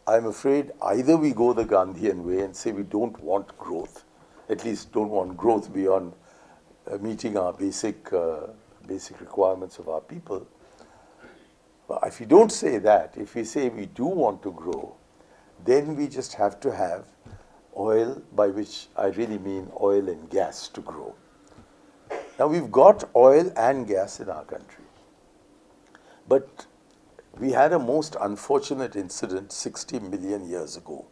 I'm afraid either we go the Gandhian way and say we don't want growth, at least don't want growth beyond meeting our basic requirements of our people. But if we don't say that, if we say we do want to grow, then we just have to have oil, by which I really mean oil and gas, to grow. Now we've got oil and gas in our country, but we had a most unfortunate incident 60 million years ago.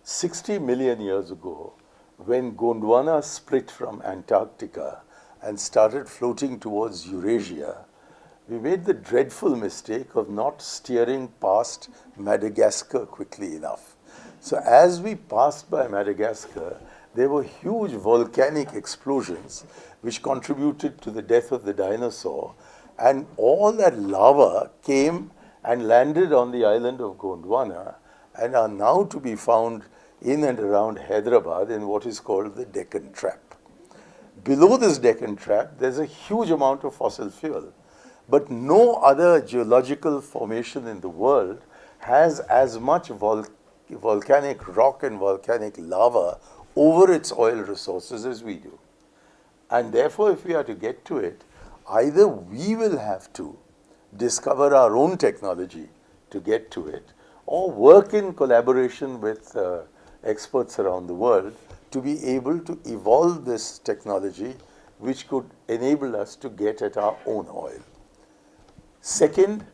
60 million years ago, when Gondwana split from Antarctica and started floating towards Eurasia, we made the dreadful mistake of not steering past Madagascar quickly enough. So as we passed by Madagascar, there were huge volcanic explosions which contributed to the death of the dinosaur, and all that lava came and landed on the island of Gondwana and are now to be found in and around Hyderabad in what is called the Deccan Trap. Below this Deccan Trap, there's a huge amount of fossil fuel, but no other geological formation in the world has as much volcanic rock and volcanic lava over its oil resources as we do. And therefore, if we are to get to it, either we will have to discover our own technology to get to it, or work in collaboration with experts around the world to be able to evolve this technology which could enable us to get at our own oil. Second,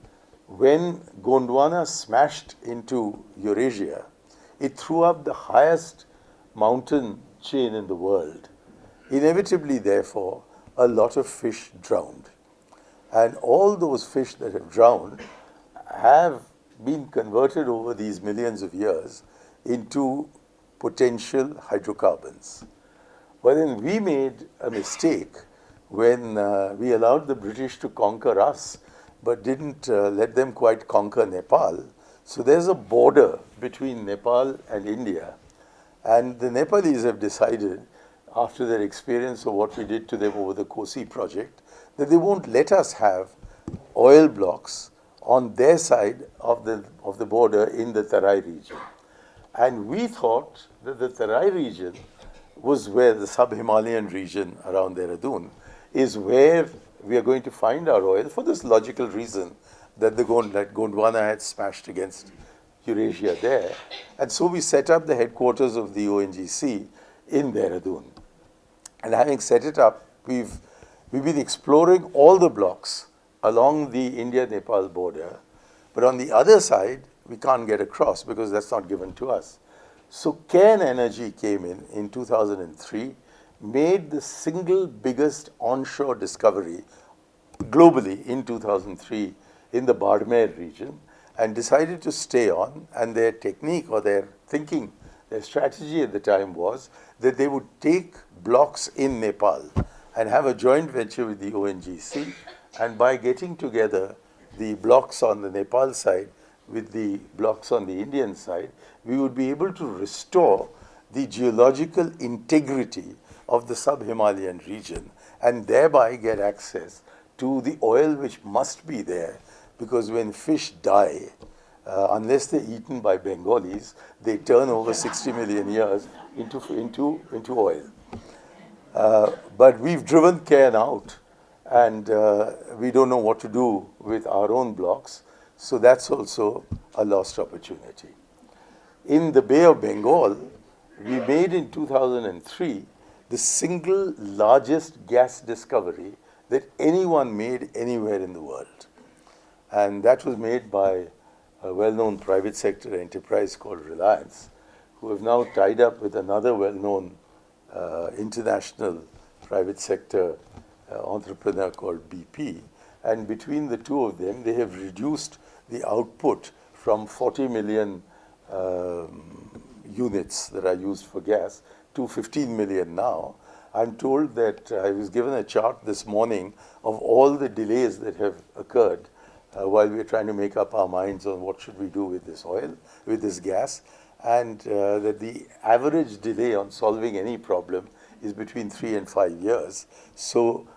when Gondwana smashed into Eurasia, it threw up the highest mountain chain in the world. Inevitably, therefore, a lot of fish drowned. And all those fish that have drowned have been converted over these millions of years into potential hydrocarbons. But then we made a mistake when we allowed the British to conquer us, but didn't let them quite conquer Nepal. So there's a border between Nepal and India. And the Nepalese have decided, after their experience of what we did to them over the Kosi project, that they won't let us have oil blocks on their side of the border in the Tarai region. And we thought that the Tarai region was where the sub-Himalayan region around Dehradun is where we are going to find our oil, for this logical reason that Gondwana had smashed against Eurasia there. And so we set up the headquarters of the ONGC in Dehradun. And having set it up, we've been exploring all the blocks along the India-Nepal border. But on the other side, we can't get across because that's not given to us. So Cairn Energy came in 2003, made the single biggest onshore discovery globally in 2003 in the Bardmer region, and decided to stay on. And their technique, or their thinking, their strategy at the time was that they would take blocks in Nepal and have a joint venture with the ONGC, and by getting together the blocks on the Nepal side with the blocks on the Indian side, we would be able to restore the geological integrity of the sub-Himalayan region and thereby get access to the oil which must be there, because when fish die, unless they're eaten by Bengalis, they turn over 60 million years into oil. But we've driven Cairn out, and we don't know what to do with our own blocks, so that's also a lost opportunity. In the Bay of Bengal, we made in 2003 the single largest gas discovery that anyone made anywhere in the world. And that was made by a well-known private sector enterprise called Reliance, who have now tied up with another well-known international private sector entrepreneur called BP. And between the two of them, they have reduced the output from 40 million units that are used for gas to 15 million now. I'm told that I was given a chart this morning of all the delays that have occurred while we're trying to make up our minds on what should we do with this oil, with this gas, and that the average delay on solving any problem is between 3 and 5 years. So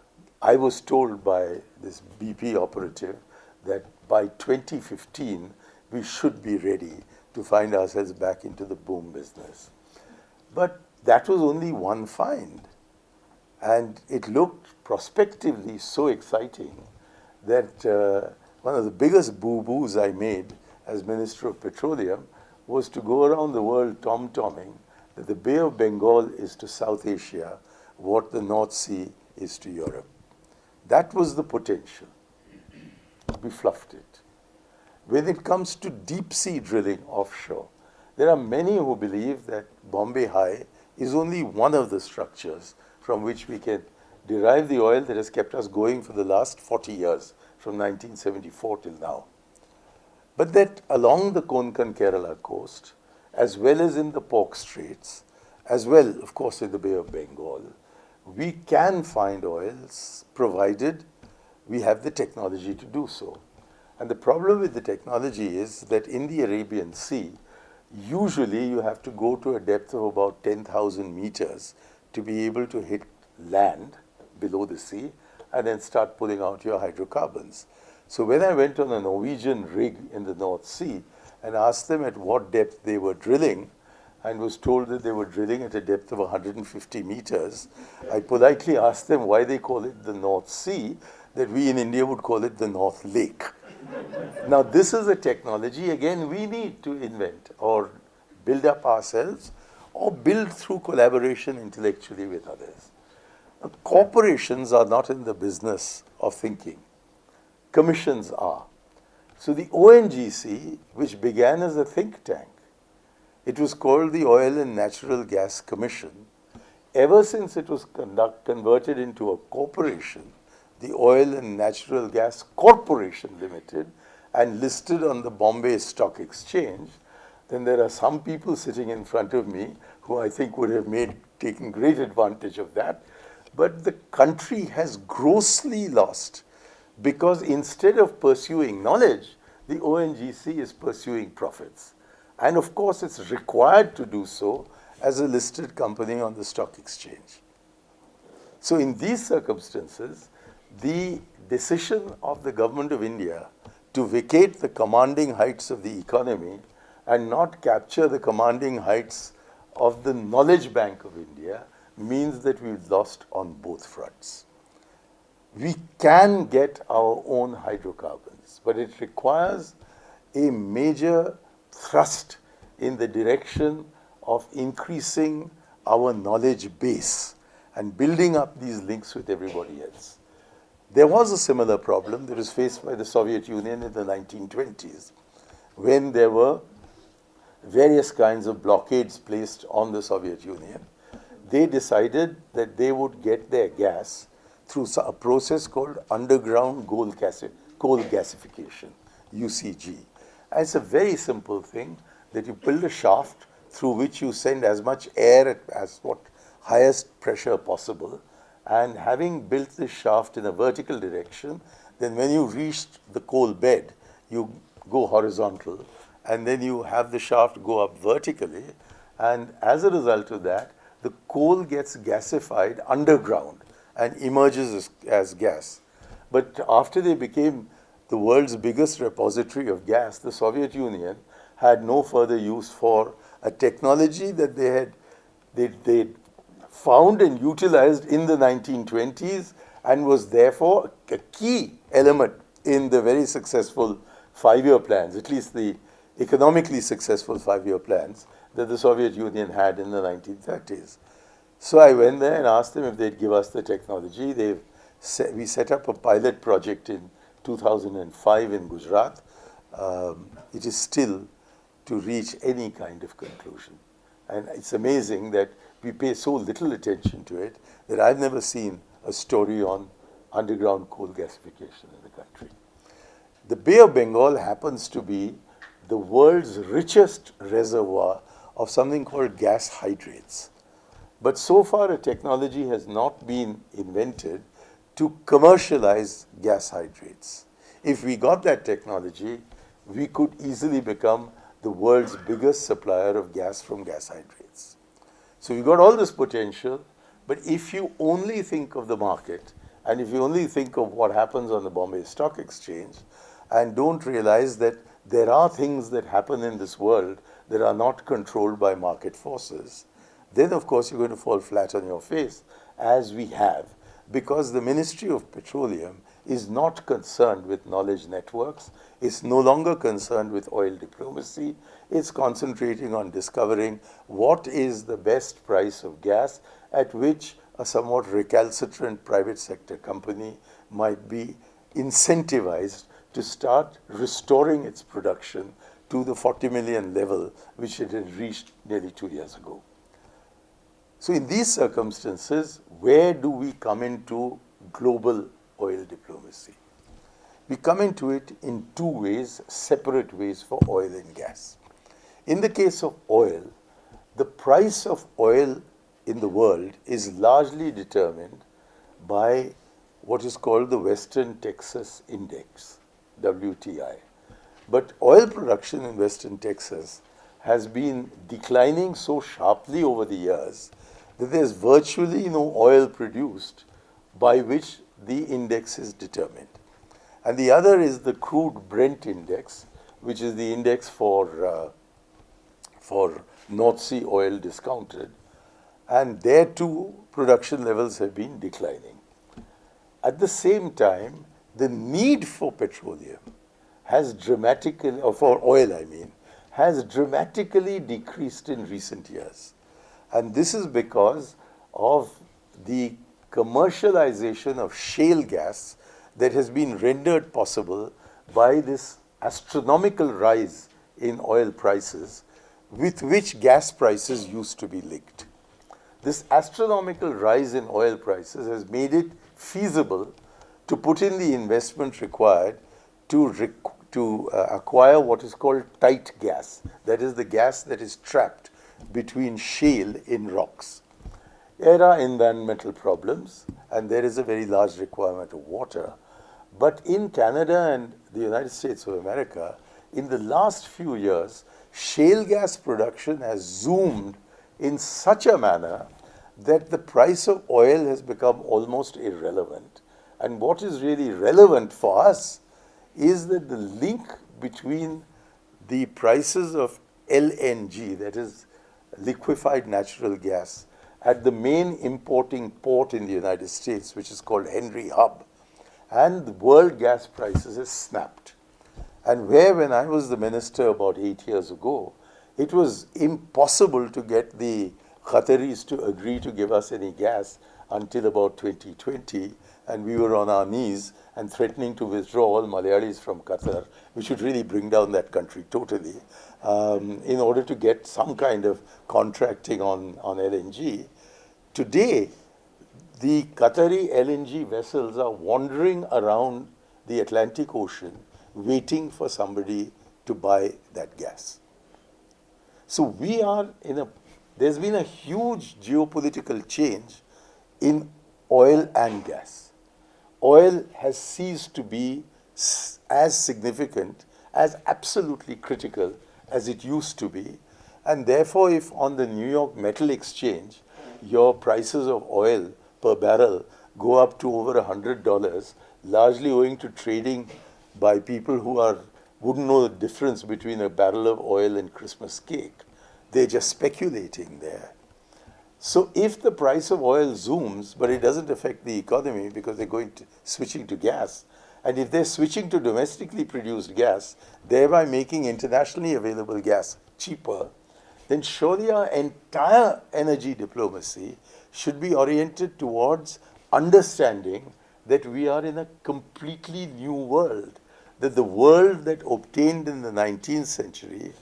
I was told by this BP operative that by 2015, we should be ready to find ourselves back into the boom business. But that was only one find. And it looked prospectively so exciting that one of the biggest boo-boos I made as Minister of Petroleum was to go around the world tom-tomming that the Bay of Bengal is to South Asia what the North Sea is to Europe. That was the potential. We fluffed it. When it comes to deep sea drilling offshore, there are many who believe that Bombay High is only one of the structures from which we can derive the oil that has kept us going for the last 40 years, from 1974 till now. But that along the Konkan Kerala coast, as well as in the Pork Straits, as well, of course, in the Bay of Bengal, we can find oils provided we have the technology to do so. And the problem with the technology is that in the Arabian Sea, usually you have to go to a depth of about 10,000 meters to be able to hit land below the sea and then start pulling out your hydrocarbons. So when I went on a Norwegian rig in the North Sea and asked them at what depth they were drilling and was told that they were drilling at a depth of 150 meters, I politely asked them why they call it the North Sea, that we in India would call it the North Lake. Now, this is a technology, again, we need to invent or build up ourselves or build through collaboration intellectually with others. Now, corporations are not in the business of thinking. Commissions are. So the ONGC, which began as a think tank, it was called the Oil and Natural Gas Commission. Ever since it was converted into a corporation, the Oil and Natural Gas Corporation Limited, and listed on the Bombay Stock Exchange, then there are some people sitting in front of me who I think would have taken great advantage of that. But the country has grossly lost because instead of pursuing knowledge, the ONGC is pursuing profits. And of course, it's required to do so as a listed company on the stock exchange. So in these circumstances, the decision of the government of India to vacate the commanding heights of the economy and not capture the commanding heights of the knowledge bank of India means that we've lost on both fronts. We can get our own hydrocarbons, but it requires a major thrust in the direction of increasing our knowledge base and building up these links with everybody else. There was a similar problem that was faced by the Soviet Union in the 1920s, when there were various kinds of blockades placed on the Soviet Union. They decided that they would get their gas through a process called underground coal gasification, UCG. And it's a very simple thing that you build a shaft through which you send as much air as what highest pressure possible. And having built this shaft in a vertical direction, then when you reach the coal bed, you go horizontal, and then you have the shaft go up vertically. And as a result of that, the coal gets gasified underground and emerges as gas. But after they became the world's biggest repository of gas, the Soviet Union had no further use for a technology that they found and utilized in the 1920s and was therefore a key element in the very successful 5-year plans, at least the economically successful 5-year plans that the Soviet Union had in the 1930s. So I went there and asked them if they'd give us the technology. We set up a pilot project in 2005 in Gujarat. It is still to reach any kind of conclusion. And it's amazing that we pay so little attention to it that I've never seen a story on underground coal gasification in the country. The Bay of Bengal happens to be the world's richest reservoir of something called gas hydrates. But so far, a technology has not been invented to commercialize gas hydrates. If we got that technology, we could easily become the world's biggest supplier of gas from gas hydrates. So we got all this potential, but if you only think of the market, and if you only think of what happens on the Bombay Stock Exchange, and don't realize that there are things that happen in this world that are not controlled by market forces, then of course you're going to fall flat on your face, as we have, because the Ministry of Petroleum is not concerned with knowledge networks, it's no longer concerned with oil diplomacy, it's concentrating on discovering what is the best price of gas at which a somewhat recalcitrant private sector company might be incentivized to start restoring its production to the 40 million level which it had reached nearly 2 years ago. So in these circumstances, where do we come into global oil diplomacy? We come into it in two ways, separate ways for oil and gas. In the case of oil, the price of oil in the world is largely determined by what is called the Western Texas Index, WTI. But oil production in Western Texas has been declining so sharply over the years that there's virtually no oil produced by which the index is determined. And the other is the crude Brent index, which is the index for North Sea oil discounted. And there too, production levels have been declining. At the same time, the need for petroleum has dramatically, or for oil I mean, has dramatically decreased in recent years. And this is because of the commercialization of shale gas that has been rendered possible by this astronomical rise in oil prices with which gas prices used to be linked. This astronomical rise in oil prices has made it feasible to put in the investment required to acquire what is called tight gas, that is the gas that is trapped between shale in rocks. There are environmental problems and there is a very large requirement of water. But in Canada and the United States of America, in the last few years, shale gas production has zoomed in such a manner that the price of oil has become almost irrelevant. And what is really relevant for us is that the link between the prices of LNG, that is liquefied natural gas, at the main importing port in the United States, which is called Henry Hub, and the world gas prices has snapped. And where, when I was the minister about 8 years ago, it was impossible to get the Qataris to agree to give us any gas until about 2020, and we were on our knees and threatening to withdraw all Malayalis from Qatar, which would really bring down that country totally, in order to get some kind of contracting on LNG. Today, the Qatari LNG vessels are wandering around the Atlantic Ocean waiting for somebody to buy that gas. So we are there's been a huge geopolitical change in oil and gas. Oil has ceased to be as significant, as absolutely critical as it used to be. And therefore, if on the New York Metal Exchange, your prices of oil per barrel go up to over $100, largely owing to trading by people who wouldn't know the difference between a barrel of oil and Christmas cake. They're just speculating there. So if the price of oil zooms, but it doesn't affect the economy because they're switching to gas, and if they're switching to domestically produced gas, thereby making internationally available gas cheaper, then surely our entire energy diplomacy should be oriented towards understanding that we are in a completely new world, that the world that obtained in the 19th century,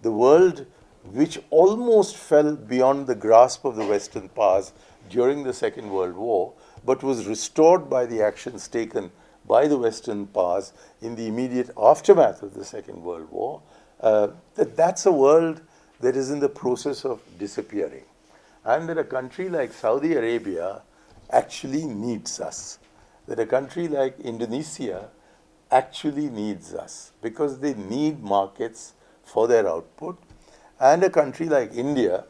the world which almost fell beyond the grasp of the Western powers during the Second World War, but was restored by the actions taken by the Western powers in the immediate aftermath of the Second World War, that's a world that is in the process of disappearing. And that a country like Saudi Arabia actually needs us. That a country like Indonesia actually needs us because they need markets for their output. And a country like India,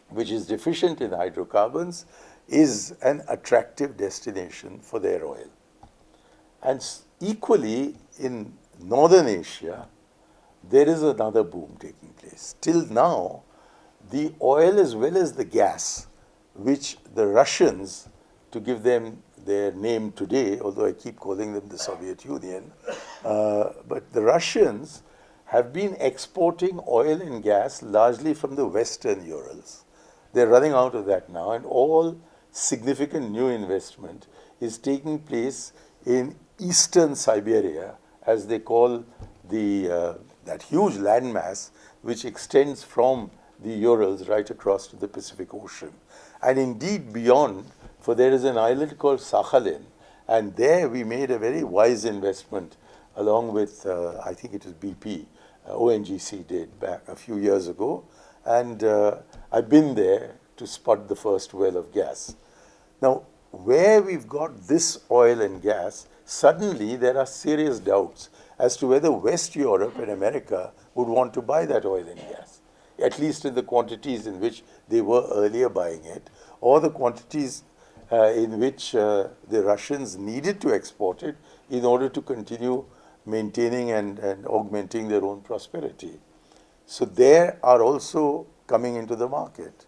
which is deficient in hydrocarbons, is an attractive destination for their oil. And equally in Northern Asia, there is another boom taking place. Till now, the oil as well as the gas, which the Russians, to give them their name today, although I keep calling them the Soviet Union, but the Russians have been exporting oil and gas largely from the Western Urals. They're running out of that now, and all significant new investment is taking place in eastern Siberia, as they call that huge landmass which extends from the Urals right across to the Pacific Ocean. And indeed beyond, for there is an island called Sakhalin, and there we made a very wise investment along with, I think it was BP, ONGC did back a few years ago, and I've been there to spot the first well of gas. Now, where we've got this oil and gas, suddenly there are serious doubts as to whether West Europe and America would want to buy that oil and gas, at least in the quantities in which they were earlier buying it, or the quantities in which the Russians needed to export it in order to continue maintaining and augmenting their own prosperity. So they are also coming into the market.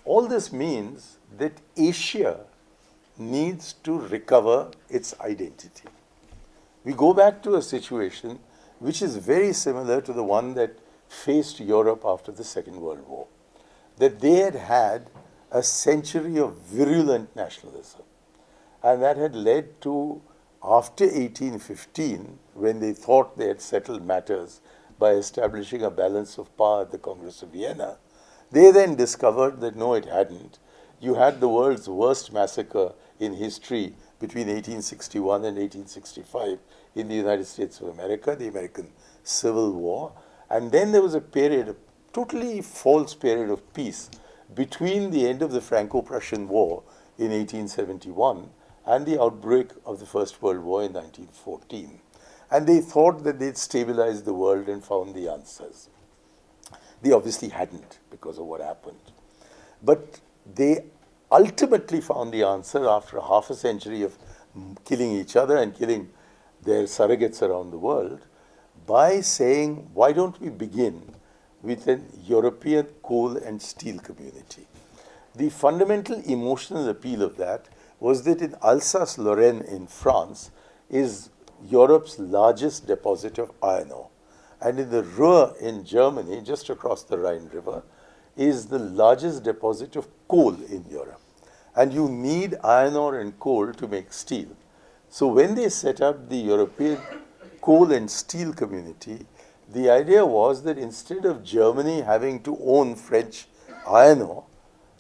All this means that Asia needs to recover its identity. We go back to a situation which is very similar to the one that faced Europe after the Second World War, that they had had a century of virulent nationalism, and that had led to, after 1815, when they thought they had settled matters by establishing a balance of power at the Congress of Vienna, they then discovered that no, it hadn't. You had the world's worst massacre in history between 1861 and 1865 in the United States of America, the American Civil War. And then there was a period, a totally false period of peace between the end of the Franco-Prussian War in 1871 and the outbreak of the First World War in 1914. And they thought that they'd stabilized the world and found the answers. They obviously hadn't because of what happened. But they ultimately found the answer after half a century of killing each other and killing their surrogates around the world by saying, why don't we begin with an European coal and steel community? The fundamental emotional appeal of that was that in Alsace-Lorraine in France is Europe's largest deposit of iron ore. And in the Ruhr in Germany, just across the Rhine River, is the largest deposit of coal in Europe. And you need iron ore and coal to make steel. So when they set up the European coal and steel community, the idea was that instead of Germany having to own French iron ore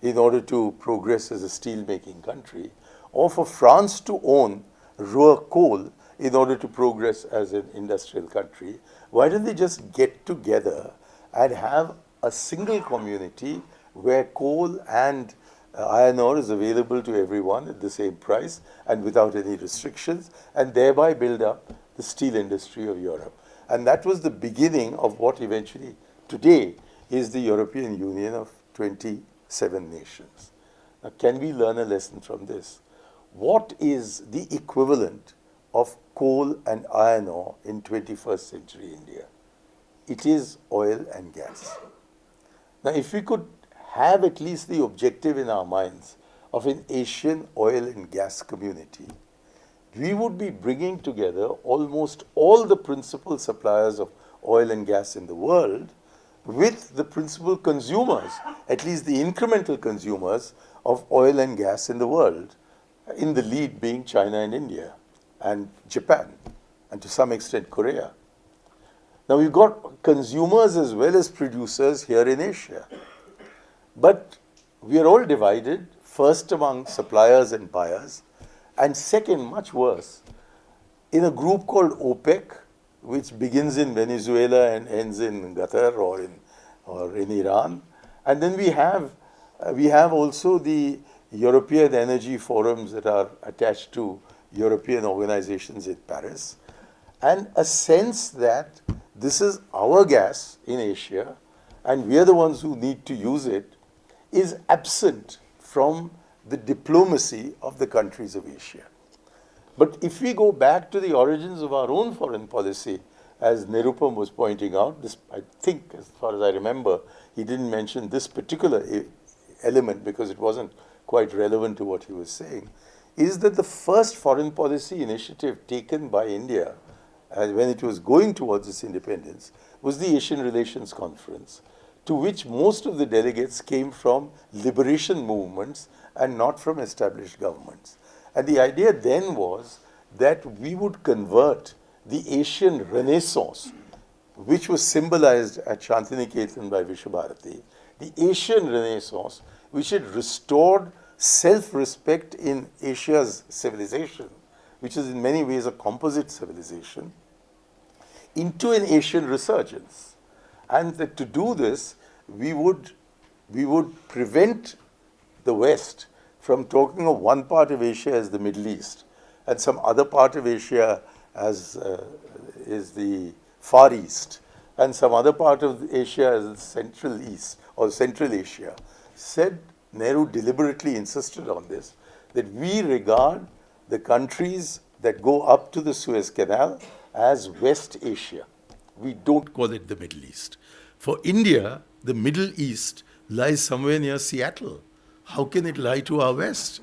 in order to progress as a steel-making country, or for France to own Ruhr coal in order to progress as an industrial country, why don't they just get together and have a single community where coal and iron ore is available to everyone at the same price and without any restrictions, and thereby build up the steel industry of Europe. And that was the beginning of what eventually today is the European Union of 27 nations. Now, can we learn a lesson from this? What is the equivalent of coal and iron ore in 21st century India? It is oil and gas. Now, if we could have at least the objective in our minds of an Asian oil and gas community, we would be bringing together almost all the principal suppliers of oil and gas in the world with the principal consumers, at least the incremental consumers of oil and gas in the world, in the lead being China and India and Japan, and to some extent Korea. Now we've got consumers as well as producers here in Asia. But we are all divided, first among suppliers and buyers, and second, much worse, in a group called OPEC, which begins in Venezuela and ends in Qatar or in Iran. And then we have also the European energy forums that are attached to European organizations in Paris, and a sense that this is our gas in Asia and we are the ones who need to use it is absent from the diplomacy of the countries of Asia. But if we go back to the origins of our own foreign policy, as Nirupam was pointing out, this, I think, as far as I remember, he didn't mention this particular element because it wasn't quite relevant to what he was saying, is that the first foreign policy initiative taken by India when it was going towards its independence was the Asian Relations Conference, to which most of the delegates came from liberation movements and not from established governments. And the idea then was that we would convert the Asian Renaissance, which was symbolized at Shantiniketan by Vishwabharati, the Asian Renaissance, which had restored self-respect in Asia's civilization, which is in many ways a composite civilization, into an Asian resurgence. And that to do this, we would prevent the West from talking of one part of Asia as the Middle East and some other part of Asia as is the Far East and some other part of Asia as the Central East or Central Asia. Nehru deliberately insisted on this, that we regard the countries that go up to the Suez Canal as West Asia. We don't call it the Middle East. For India, the Middle East lies somewhere near Seattle. How can it lie to our west?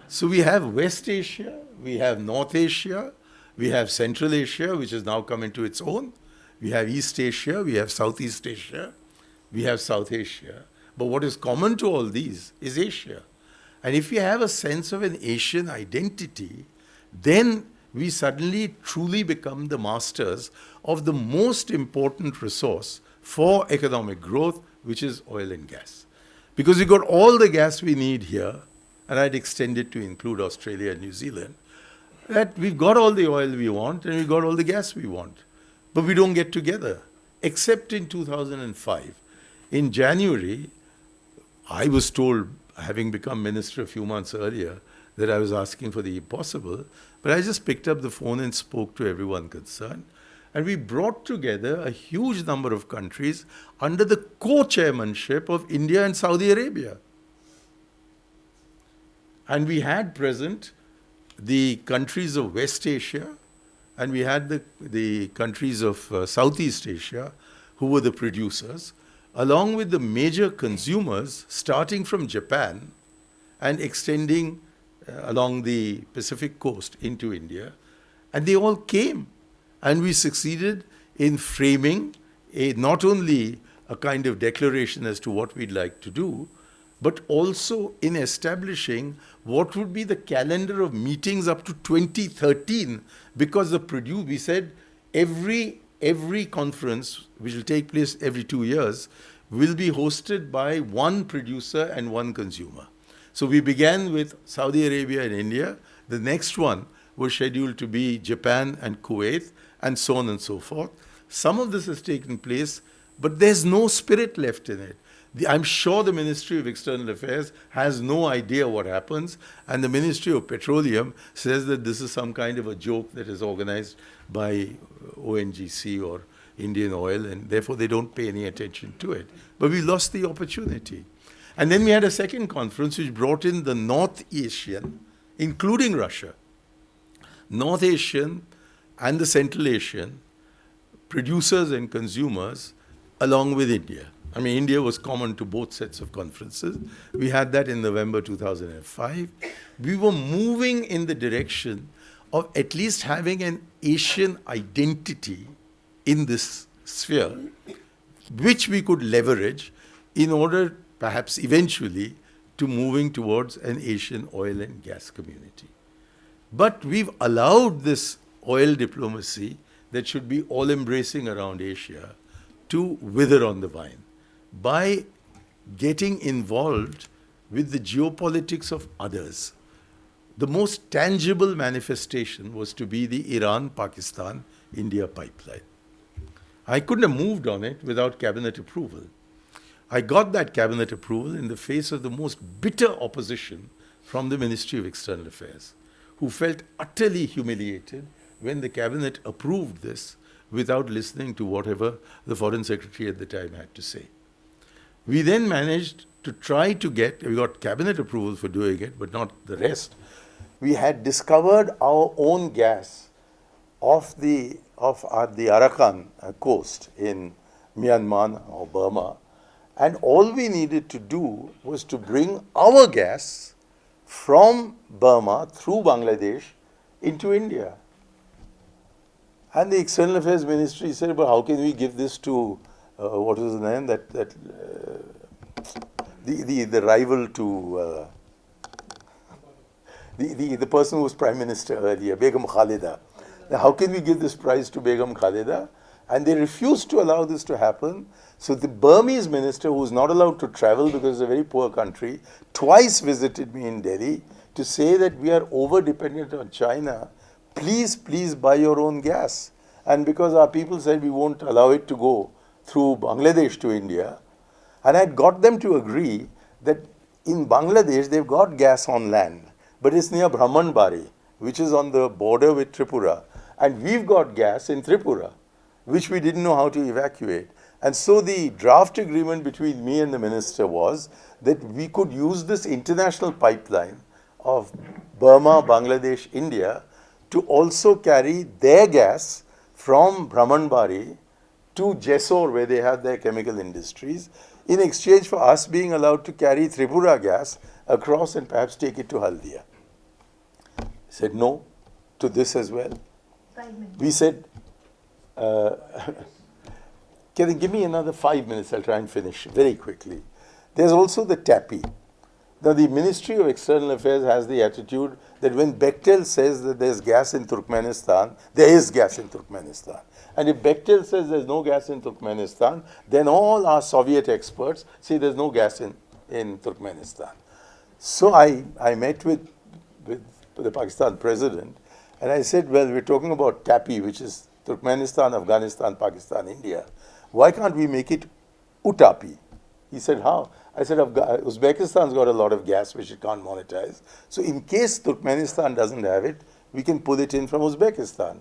So we have West Asia, we have North Asia, we have Central Asia, which has now come into its own. We have East Asia, we have Southeast Asia, we have South Asia. But what is common to all these is Asia. And if we have a sense of an Asian identity, then we suddenly truly become the masters of the most important resource for economic growth, which is oil and gas. Because we've got all the gas we need here, and I'd extend it to include Australia and New Zealand, that we've got all the oil we want and we've got all the gas we want. But we don't get together, except in 2005. In January, I was told, having become minister a few months earlier, that I was asking for the impossible, but I just picked up the phone and spoke to everyone concerned. And we brought together a huge number of countries under the co-chairmanship of India and Saudi Arabia. And we had present the countries of West Asia, and we had the countries of Southeast Asia, who were the producers, along with the major consumers, starting from Japan and extending along the Pacific coast into India. And they all came. And we succeeded in framing not only a kind of declaration as to what we'd like to do, but also in establishing what would be the calendar of meetings up to 2013, because we said every conference, which will take place every 2 years, will be hosted by one producer and one consumer. So we began with Saudi Arabia and India. The next one was scheduled to be Japan and Kuwait, and so on and so forth. Some of this has taken place, but there's no spirit left in it. I'm sure the Ministry of External Affairs has no idea what happens, and the Ministry of Petroleum says that this is some kind of a joke that is organized by ONGC or Indian Oil, and therefore they don't pay any attention to it. But we lost the opportunity. And then we had a second conference which brought in the North Asian, including Russia, North Asian and the Central Asian producers and consumers, along with India. I mean, India was common to both sets of conferences. We had that in November 2005. We were moving in the direction of at least having an Asian identity in this sphere, which we could leverage in order, perhaps eventually, to moving towards an Asian oil and gas community. But we've allowed this oil diplomacy that should be all-embracing around Asia to wither on the vine by getting involved with the geopolitics of others. The most tangible manifestation was to be the Iran-Pakistan-India pipeline. I couldn't have moved on it without cabinet approval. I got that cabinet approval in the face of the most bitter opposition from the Ministry of External Affairs, who felt utterly humiliated when the cabinet approved this without listening to whatever the foreign secretary at the time had to say. We then managed to try to we got cabinet approval for doing it, but not the rest. We had discovered our own gas the Arakan coast in Myanmar or Burma, and all we needed to do was to bring our gas from Burma through Bangladesh into India. And the External Affairs Ministry said, but how can we give this to, what was his name, the rival to, the person who was Prime Minister earlier, Begum Khalida. Now, how can we give this prize to Begum Khalida? And they refused to allow this to happen. So the Burmese minister, who was not allowed to travel because it's a very poor country, twice visited me in Delhi to say that we are over-dependent on China. Please, please buy your own gas. And because our people said we won't allow it to go through Bangladesh to India, and I got them to agree that in Bangladesh they've got gas on land, but it's near Brahmanbari, which is on the border with Tripura. And we've got gas in Tripura, which we didn't know how to evacuate. And so the draft agreement between me and the minister was that we could use this international pipeline of Burma, Bangladesh, India to also carry their gas from Brahmanbari to Jessore, where they have their chemical industries, in exchange for us being allowed to carry Tripura gas across and perhaps take it to Haldia. He said no to this as well. We said, can you give me another 5 minutes? I'll try and finish very quickly. There's also the TAPI. Now, the Ministry of External Affairs has the attitude that when Bechtel says that there's gas in Turkmenistan, there is gas in Turkmenistan. And if Bechtel says there's no gas in Turkmenistan, then all our Soviet experts say there's no gas in Turkmenistan. So I met with the Pakistan president, and I said, well, we're talking about TAPI, which is Turkmenistan, Afghanistan, Pakistan, India. Why can't we make it UTAPI? He said, how? I said, Uzbekistan's got a lot of gas which it can't monetize. So in case Turkmenistan doesn't have it, we can pull it in from Uzbekistan.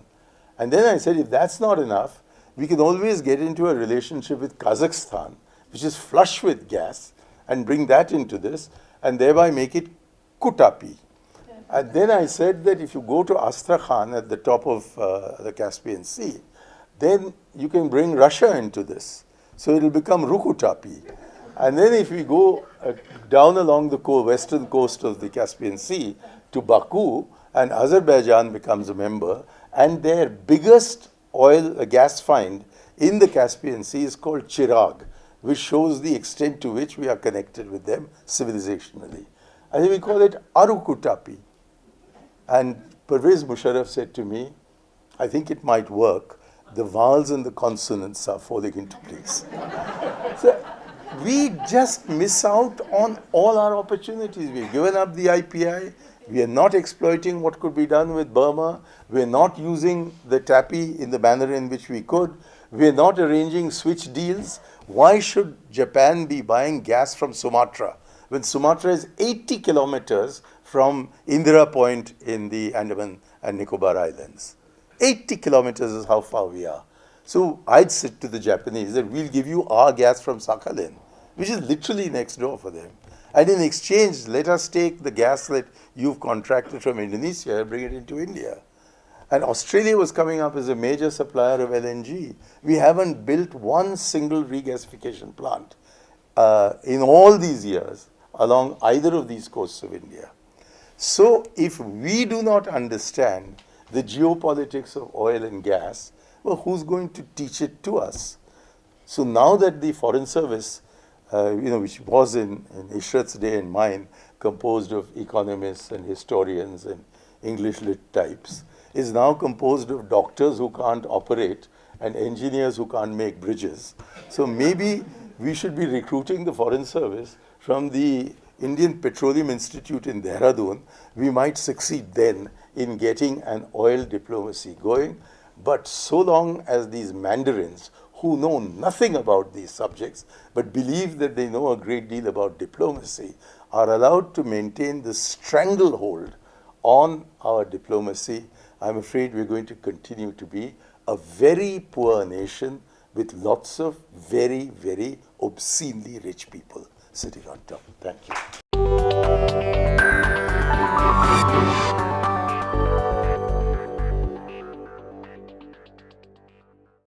And then I said, if that's not enough, we can always get into a relationship with Kazakhstan, which is flush with gas, and bring that into this, and thereby make it Kutapi. And then I said that if you go to Astrakhan at the top of the Caspian Sea, then you can bring Russia into this. So it will become Rukutapi. And then if we go down along the western coast of the Caspian Sea to Baku, and Azerbaijan becomes a member, and their biggest gas find in the Caspian Sea is called Chirag, which shows the extent to which we are connected with them civilizationally. I think we call it Arukutapi. And Pervez Musharraf said to me, I think it might work. The vowels and the consonants are falling into place. So we just miss out on all our opportunities. We've given up the IPI. We are not exploiting what could be done with Burma. We are not using the TAPI in the manner in which we could. We are not arranging switch deals. Why should Japan be buying gas from Sumatra when Sumatra is 80 kilometers from Indira Point in the Andaman and Nicobar Islands? 80 kilometers is how far we are. So I'd said to the Japanese that we'll give you our gas from Sakhalin, which is literally next door for them. And in exchange, let us take the gas that you've contracted from Indonesia and bring it into India. And Australia was coming up as a major supplier of LNG. We haven't built one single regasification plant in all these years along either of these coasts of India. So if we do not understand the geopolitics of oil and gas, well, who's going to teach it to us? So now that the Foreign Service, which was in Ishrat's day and mine, composed of economists and historians and English lit types, is now composed of doctors who can't operate and engineers who can't make bridges. So maybe we should be recruiting the Foreign Service from the Indian Petroleum Institute in Dehradun. We might succeed then in getting an oil diplomacy going. But so long as these mandarins who know nothing about these subjects but believe that they know a great deal about diplomacy are allowed to maintain the stranglehold on our diplomacy, I'm afraid we're going to continue to be a very poor nation with lots of very, very obscenely rich people sitting on top. Thank you.